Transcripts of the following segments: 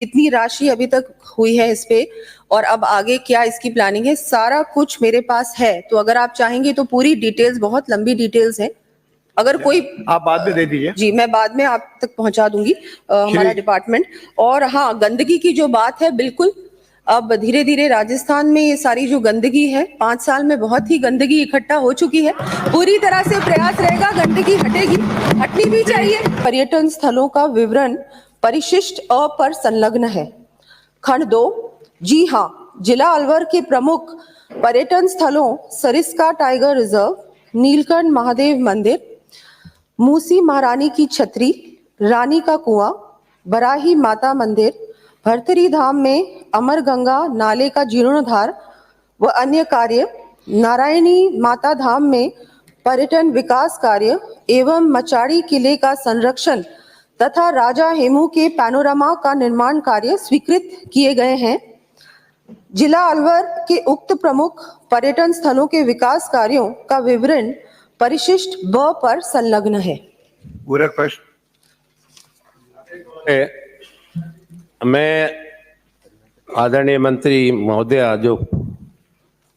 कितनी राशि अभी तक हुई है इस पे और अब आगे क्या इसकी प्लानिंग है, सारा कुछ मेरे पास है। तो अगर आप चाहेंगे तो पूरी डिटेल्स, बहुत लंबी डिटेल्स है, अगर कोई आप बाद में दे दीजिए। जी, मैं बाद में आप तक पहुंचा दूंगी हमारा डिपार्टमेंट। और हाँ, गंदगी की जो बात है, बिल्कुल अब धीरे धीरे राजस्थान में ये सारी जो गंदगी है, 5 साल में बहुत ही गंदगी इकट्ठा हो चुकी है। पूरी तरह से प्रयास रहेगा, गंदगी हटेगी, हटनी भी चाहिए। पर्यटन स्थलों का विवरण परिशिष्ट अ पर संलग्न है। खंड 2, जी हाँ, जिला अलवर के प्रमुख पर्यटन स्थलों सरिस्का टाइगर रिजर्व, नीलकंठ महादेव मंदिर, मूसी महारानी की छतरी, रानी का कुआं, बराही माता मंदिर, भरतरी धाम में अमर गंगा नाले का जीर्णोद्धार व अन्य कार्य, नारायणी माता धाम में पर्यटन विकास कार्य एवं मचाड़ी किले का संरक्षण तथा राजा हेमू के पैनोरामा का निर्माण कार्य स्वीकृत किए गए हैं। जिला अलवर के उक्त प्रमुख पर्यटन स्थलों के विकास कार्यों का विवरण परिशिष्ट ब पर संलग्न है। पूरक प्रश्न। मैं आदरणीय मंत्री महोदया जो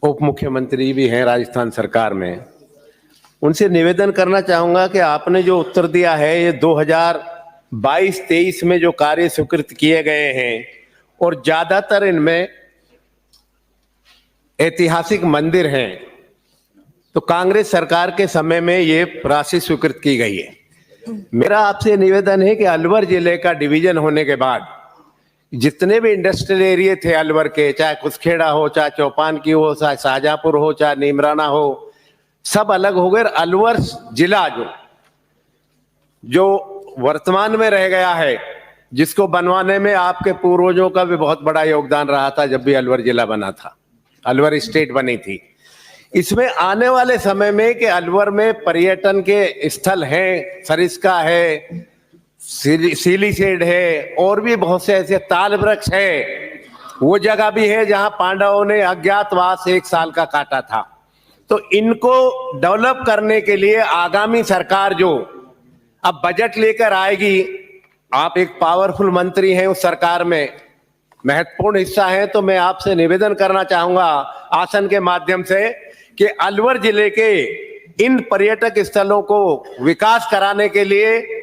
उप मुख्यमंत्री भी हैं राजस्थान सरकार में, उनसे निवेदन करना चाहूंगा कि आपने जो उत्तर दिया है ये 2022-23 में जो कार्य स्वीकृत किए गए हैं और ज्यादातर इनमें ऐतिहासिक मंदिर हैं, तो कांग्रेस सरकार के समय में ये राशि स्वीकृत की गई है। मेरा आपसे निवेदन है कि अलवर जिले का डिवीजन होने के बाद जितने भी इंडस्ट्रियल एरिया थे अलवर के, चाहे कुसखेड़ा हो, चाहे चौपान की हो, चाहे शाहजहांपुर हो, चाहे नीमराना हो, सब अलग हो गए। अलवर जिला जो वर्तमान में रह गया है, जिसको बनवाने में आपके पूर्वजों का भी बहुत बड़ा योगदान रहा था। जब भी अलवर जिला बना था, अलवर स्टेट बनी थी, इसमें आने वाले समय में कि अलवर में पर्यटन के स्थल हैं, सरिस्का है, सीलीसेड है, और भी बहुत से ऐसे ताल वृक्ष है, वो जगह भी है जहां पांडवों ने अज्ञातवास 1 साल का काटा था। तो इनको डेवलप करने के लिए आगामी सरकार जो अब बजट लेकर आएगी, आप एक पावरफुल मंत्री हैं उस सरकार में, महत्वपूर्ण हिस्सा है, तो मैं आपसे निवेदन करना चाहूंगा आसन के माध्यम से कि अलवर जिले के इन पर्यटक स्थलों को विकास कराने के लिए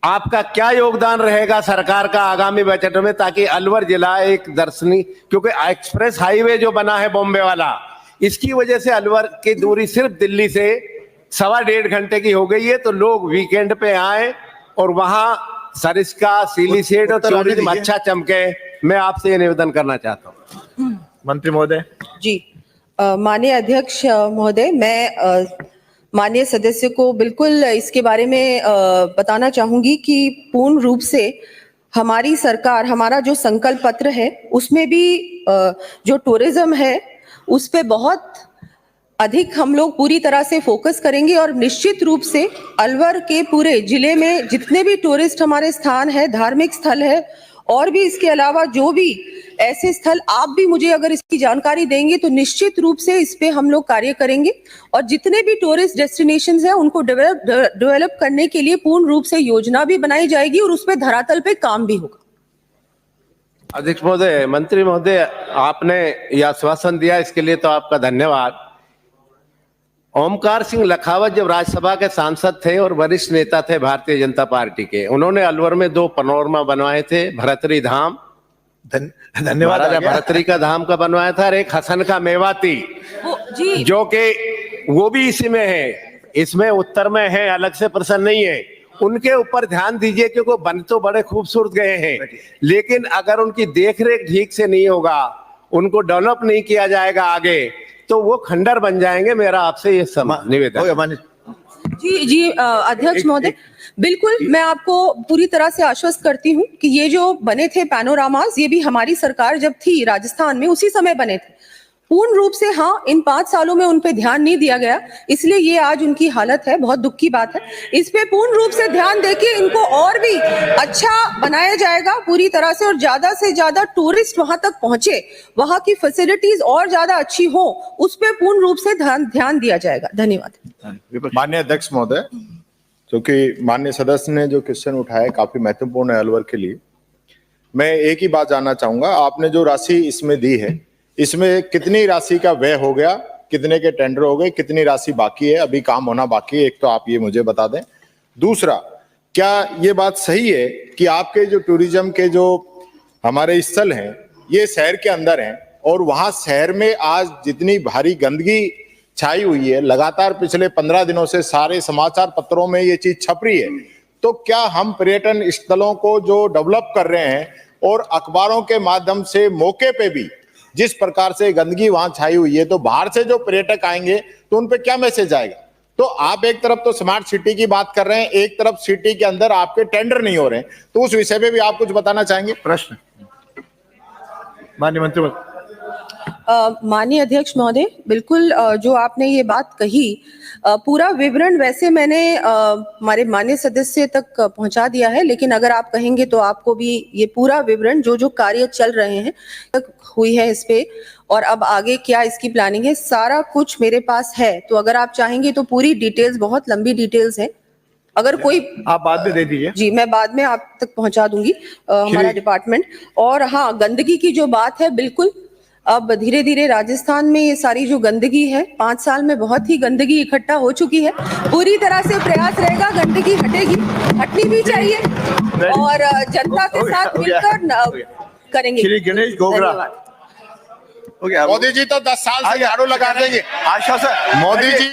आपका क्या योगदान रहेगा सरकार का आगामी बजट में, ताकि अलवर जिला एक दर्शनीय, क्योंकि एक्सप्रेस हाईवे जो बना है बॉम्बे वाला, इसकी वजह से अलवर की दूरी सिर्फ दिल्ली से 1.25 घंटे की हो गई है। तो लोग वीकेंड पे आए और वहां सरिस्का, सीलीसेड और टूरिज्म अच्छा चमके। मैं आपसे ये निवेदन करना चाहता हूँ। मंत्री महोदय। जी, माननीय अध्यक्ष महोदय, मैं माननीय सदस्य को बिल्कुल इसके बारे में बताना चाहूंगी कि पूर्ण रूप से हमारी सरकार, हमारा जो संकल्प पत्र है उसमें भी जो टूरिज्म है उस पे बहुत अधिक हम लोग पूरी तरह से फोकस करेंगे और निश्चित रूप से अलवर के पूरे जिले में जितने भी टूरिस्ट हमारे स्थान है, धार्मिक स्थल है, और भी इसके अलावा जो भी ऐसे स्थल आप भी मुझे अगर इसकी जानकारी देंगे तो निश्चित रूप से इस पे हम लोग कार्य करेंगे और जितने भी टूरिस्ट डेस्टिनेशंस हैं उनको डेवलप करने के लिए पूर्ण रूप से योजना भी बनाई जाएगी और उस पे धरातल पे काम भी होगा। अध्यक्ष महोदय, मंत्री महोदय, आपने यह आश्वासन दिया, इसके लिए तो आपका धन्यवाद। ओमकार सिंह लखावत जब राज्यसभा के सांसद थे और वरिष्ठ नेता थे भारतीय जनता पार्टी के, उन्होंने अलवर में 2 पनोरमा बनवाए थे, भरतरी धाम, धन्यवाद, राजा भरतरी का धाम का बनवाया था, और एक हसन का मेवाती जो कि वो भी इसी में है, इसमें उत्तर में है, अलग से प्रश्न नहीं है। उनके ऊपर ध्यान दीजिए क्योंकि बन तो बड़े खूबसूरत गए हैं, लेकिन अगर उनकी देखरेख ठीक से नहीं होगा, उनको डेवलप नहीं किया जाएगा आगे, तो वो खंडर बन जाएंगे। मेरा आपसे ये निवेदन। जी अध्यक्ष महोदय, बिल्कुल मैं आपको पूरी तरह से आश्वस्त करती हूँ कि ये जो बने थे पैनोरामास, ये भी हमारी सरकार जब थी राजस्थान में उसी समय बने थे। पूर्ण रूप से हाँ, इन 5 सालों में उन पे ध्यान नहीं दिया गया, इसलिए ये आज उनकी हालत है। बहुत दुख की बात है। इस पे पूर्ण रूप से ध्यान देके इनको और भी अच्छा बनाया जाएगा पूरी तरह से ज्यादा टूरिस्ट वहां तक पहुंचे, वहां की फैसिलिटीज और ज्यादा अच्छी हो, उस पे पूर्ण रूप से ध्यान दिया जाएगा। धन्यवाद। माननीय अध्यक्ष महोदय, क्योंकि माननीय सदस्य ने जो क्वेश्चन उठाया काफी महत्वपूर्ण है अलवर के लिए, मैं एक ही बात जानना चाहूंगा, आपने जो राशि इसमें दी है, इसमें कितनी राशि का व्यय हो गया, कितने के टेंडर हो गए, कितनी राशि बाकी है, अभी काम होना बाकी है, एक तो आप ये मुझे बता दें। दूसरा, क्या ये बात सही है कि आपके जो टूरिज्म के जो हमारे स्थल हैं ये शहर के अंदर हैं और वहां शहर में आज जितनी भारी गंदगी छाई हुई है, लगातार पिछले 15 दिनों से सारे समाचार पत्रों में ये चीज छप रही है, तो क्या हम पर्यटन स्थलों को जो डेवलप कर रहे हैं और अखबारों के माध्यम से मौके पे भी जिस प्रकार से गंदगी वहां छाई हुई है, तो बाहर से जो पर्यटक आएंगे तो उन पे क्या मैसेज आएगा? तो आप एक तरफ तो स्मार्ट सिटी की बात कर रहे हैं, एक तरफ सिटी के अंदर आपके टेंडर नहीं हो रहे हैं, तो उस विषय में भी आप कुछ बताना चाहेंगे? प्रश्न माननीय मंत्री महोदय। माननीय अध्यक्ष महोदय, बिल्कुल जो आपने ये बात कही, पूरा विवरण वैसे मैंने हमारे माननीय सदस्य तक पहुंचा दिया है, लेकिन अगर आप कहेंगे तो आपको भी ये पूरा विवरण जो जो कार्य चल रहे हैं तक हुई है इस पे और अब आगे क्या इसकी प्लानिंग है, सारा कुछ मेरे पास है। तो अगर आप चाहेंगे तो पूरी डिटेल्स, बहुत लंबी डिटेल्स है, अगर कोई आप बाद में दे दीजिए। जी मैं बाद में आप तक पहुंचा दूंगी हमारा डिपार्टमेंट। और हाँ, गंदगी की जो बात है, बिल्कुल अब धीरे धीरे राजस्थान में ये सारी जो गंदगी है, 5 साल में बहुत ही गंदगी इकट्ठा हो चुकी है। पूरी तरह से प्रयास रहेगा, गंदगी हटेगी, हटनी भी चाहिए और जनता के साथ मिलकर करेंगे। श्री गणेश गोगरा। धन्यवाद। हो गया। मोदी जी तो 10 साल से झाड़ू लगा देंगे। आश्वासन मोदी जी